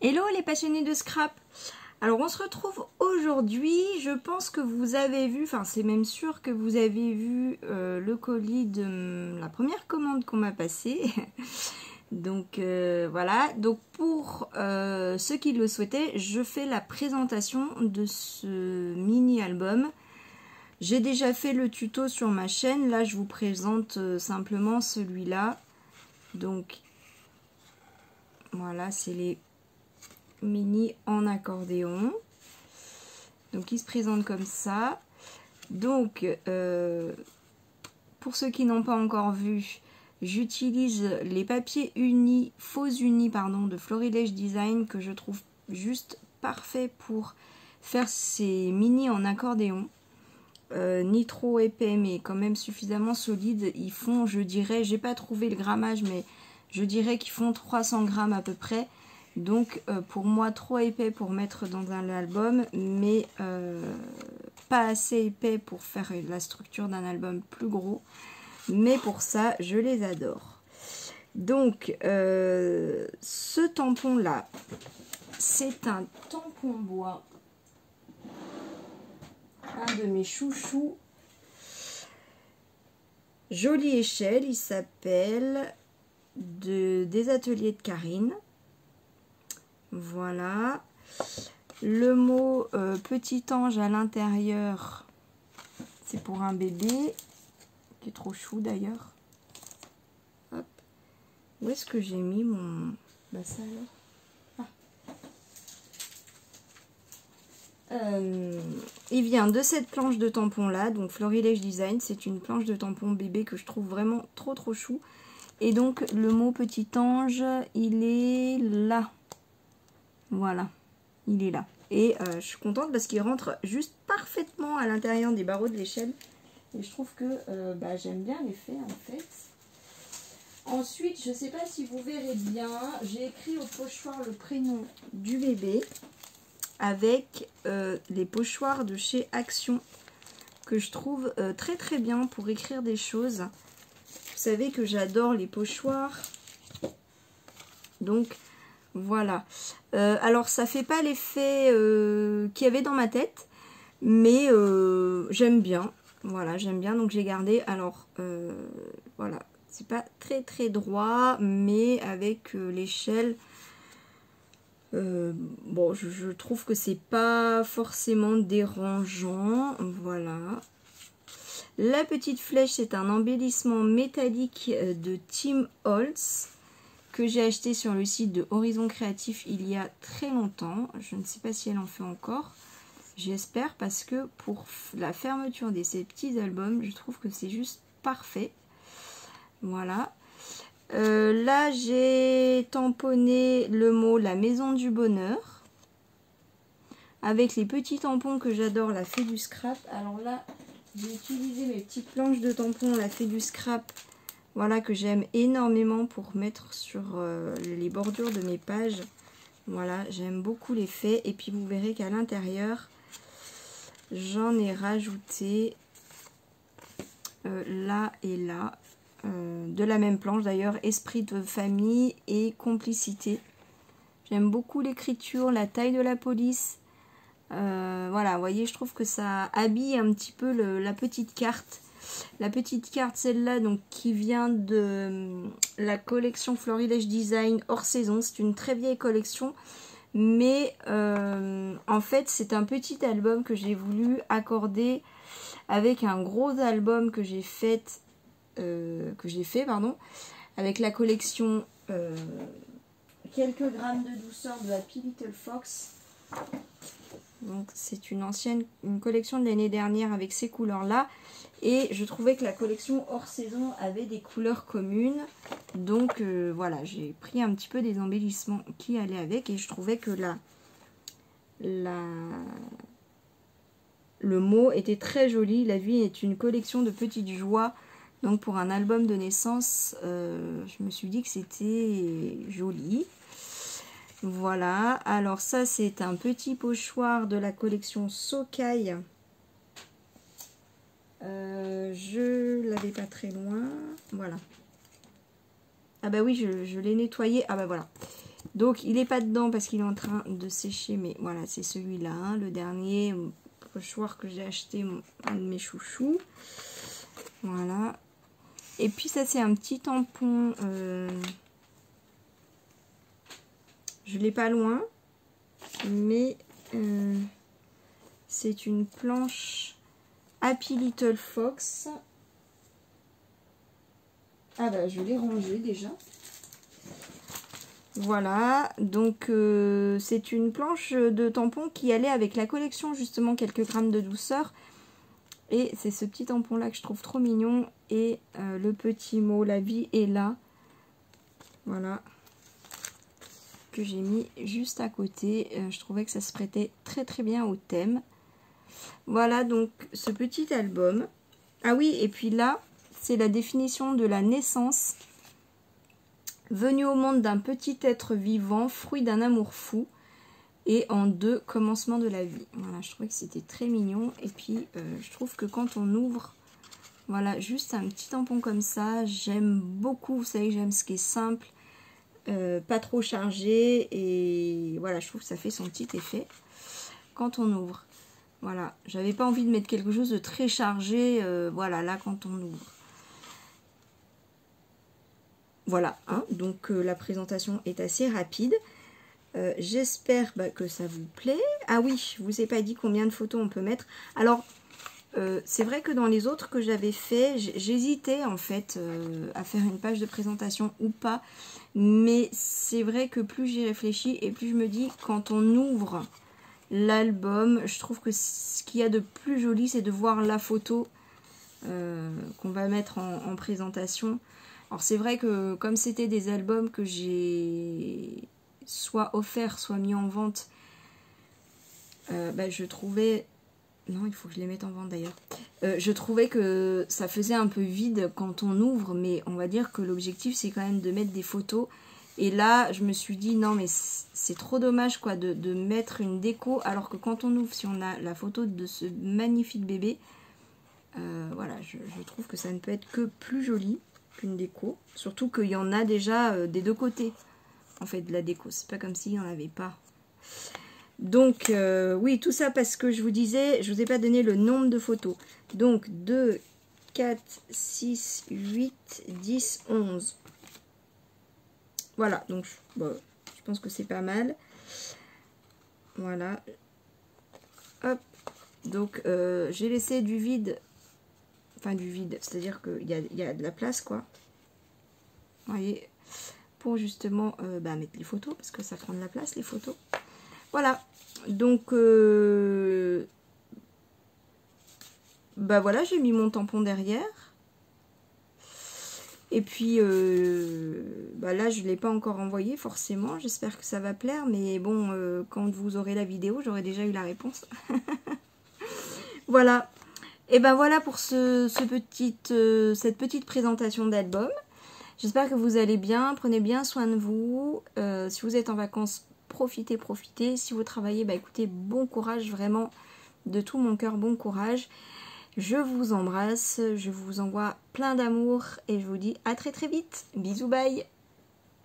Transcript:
Hello les passionnés de scrap. Alors on se retrouve aujourd'hui, je pense que vous avez vu, enfin c'est même sûr que vous avez vu le colis de la première commande qu'on m'a passée. Donc voilà, donc pour ceux qui le souhaitaient, je fais la présentation de ce mini album. J'ai déjà fait le tuto sur ma chaîne, là je vous présente simplement celui-là. Donc voilà, c'est les mini en accordéon. Donc il se présente comme ça. Donc pour ceux qui n'ont pas encore vu, j'utilise les papiers unis, faux unis pardon, de Florilège Design, que je trouve juste parfait pour faire ces mini en accordéon. Ni trop épais mais quand même suffisamment solide. Ils font, je dirais, j'ai pas trouvé le grammage, mais je dirais qu'ils font 300 grammes à peu près. Donc pour moi trop épais pour mettre dans un album, mais pas assez épais pour faire la structure d'un album plus gros. Mais pour ça je les adore. Donc ce tampon là, c'est un tampon bois, un de mes chouchous. Jolie échelle, il s'appelle des ateliers de Karine. Voilà, le mot petit ange à l'intérieur, c'est pour un bébé qui est trop chou d'ailleurs. Où est-ce que j'ai mis mon... Bah ça alors. Il vient de cette planche de tampon là, donc Florilège Design, c'est une planche de tampon bébé que je trouve vraiment trop chou. Et donc le mot petit ange, il est là. Voilà, il est là. Et je suis contente parce qu'il rentre juste parfaitement à l'intérieur des barreaux de l'échelle. Et je trouve que j'aime bien l'effet en fait. Ensuite, je ne sais pas si vous verrez bien, j'ai écrit au pochoir le prénom du bébé avec les pochoirs de chez Action que je trouve très bien pour écrire des choses. Vous savez que j'adore les pochoirs. Donc voilà. Alors ça fait pas l'effet qu'il y avait dans ma tête, mais j'aime bien. Voilà, j'aime bien, donc j'ai gardé. Alors voilà, c'est pas très droit, mais avec l'échelle, bon, je trouve que c'est pas forcément dérangeant. Voilà. La petite flèche, c'est un embellissement métallique de Tim Holtz que j'ai acheté sur le site de Horizon Créatif il y a très longtemps. Je ne sais pas si elle en fait encore. J'espère, parce que pour la fermeture de ces petits albums, je trouve que c'est juste parfait. Voilà. Là, j'ai tamponné le mot La Maison du Bonheur avec les petits tampons que j'adore, la Fée du Scrap. Alors là, j'ai utilisé mes petites planches de tampons, la Fée du Scrap. Voilà, que j'aime énormément pour mettre sur les bordures de mes pages. Voilà, j'aime beaucoup l'effet. Et puis vous verrez qu'à l'intérieur, j'en ai rajouté là et là. De la même planche d'ailleurs, esprit de famille et complicité. J'aime beaucoup l'écriture, la taille de la police. Voilà, vous voyez, je trouve que ça habille un petit peu la petite carte. La petite carte, celle-là, donc qui vient de la collection Florilège Design hors saison. C'est une très vieille collection, mais en fait, c'est un petit album que j'ai voulu accorder avec un gros album que j'ai fait, avec la collection Quelques grammes de douceur de Happy Little Fox. Donc c'est une collection de l'année dernière avec ces couleurs-là. Et je trouvais que la collection hors saison avait des couleurs communes. Donc voilà, j'ai pris un petit peu des embellissements qui allaient avec. Et je trouvais que le mot était très joli. La vie est une collection de petites joies. Donc pour un album de naissance, je me suis dit que c'était joli. Voilà, alors ça c'est un petit pochoir de la collection Sokai. Je l'avais pas très loin, voilà. Ah bah oui, je l'ai nettoyé, ah bah voilà. Donc il n'est pas dedans parce qu'il est en train de sécher, mais voilà, c'est celui-là, hein, le dernier pochoir que j'ai acheté, un de mes chouchous. Voilà. Et puis ça c'est un petit tampon, je l'ai pas loin, mais c'est une planche Happy Little Fox. Ah bah je l'ai rangé déjà. Voilà, donc c'est une planche de tampon qui allait avec la collection justement quelques grammes de douceur. Et c'est ce petit tampon là que je trouve trop mignon. Et le petit mot, la vie est là. Voilà. Que j'ai mis juste à côté. Je trouvais que ça se prêtait très très bien au thème. Voilà donc ce petit album. Ah oui, et puis là, c'est la définition de la naissance. Venu au monde d'un petit être vivant, fruit d'un amour fou, et en 2, commencement de la vie. Voilà, je trouvais que c'était très mignon. Et puis, je trouve que quand on ouvre, voilà, juste un petit tampon comme ça, j'aime beaucoup. Vous savez, j'aime ce qui est simple, pas trop chargé. Et voilà, je trouve que ça fait son petit effet quand on ouvre. Voilà, j'avais pas envie de mettre quelque chose de très chargé, voilà, là, quand on ouvre. Voilà, hein, donc la présentation est assez rapide. J'espère que ça vous plaît. Ah oui, je vous ai pas dit combien de photos on peut mettre. Alors, c'est vrai que dans les autres que j'avais fait, j'hésitais en fait à faire une page de présentation ou pas. Mais c'est vrai que plus j'y réfléchis et plus je me dis, quand on ouvre l'album, je trouve que ce qu'il y a de plus joli, c'est de voir la photo qu'on va mettre en présentation. Alors c'est vrai que comme c'était des albums que j'ai soit offerts, soit mis en vente, je trouvais... Non, il faut que je les mette en vente d'ailleurs. Je trouvais que ça faisait un peu vide quand on ouvre, mais on va dire que l'objectif c'est quand même de mettre des photos. Et là, je me suis dit non mais c'est trop dommage quoi de mettre une déco, alors que quand on ouvre, si on a la photo de ce magnifique bébé, voilà, je trouve que ça ne peut être que plus joli qu'une déco. Surtout qu'il y en a déjà des deux côtés, en fait, de la déco. C'est pas comme s'il n'y en avait pas. Donc, oui, tout ça parce que je vous disais, je vous ai pas donné le nombre de photos. Donc, 2, 4, 6, 8, 10, 11. Voilà, donc, bon, je pense que c'est pas mal. Voilà. Hop. Donc, j'ai laissé du vide. Enfin, du vide, c'est-à-dire qu'il y a de la place, quoi. Vous voyez, pour justement mettre les photos, parce que ça prend de la place, les photos. Voilà, donc, voilà, j'ai mis mon tampon derrière. Et puis, là, je ne l'ai pas encore envoyé, forcément. J'espère que ça va plaire, mais bon, quand vous aurez la vidéo, j'aurai déjà eu la réponse. Voilà. Et ben voilà pour cette petite présentation d'album. J'espère que vous allez bien. Prenez bien soin de vous. Si vous êtes en vacances, profitez. Si vous travaillez, écoutez, bon courage, vraiment, de tout mon cœur, bon courage. Je vous embrasse, je vous envoie plein d'amour et je vous dis à très très vite. Bisous, bye.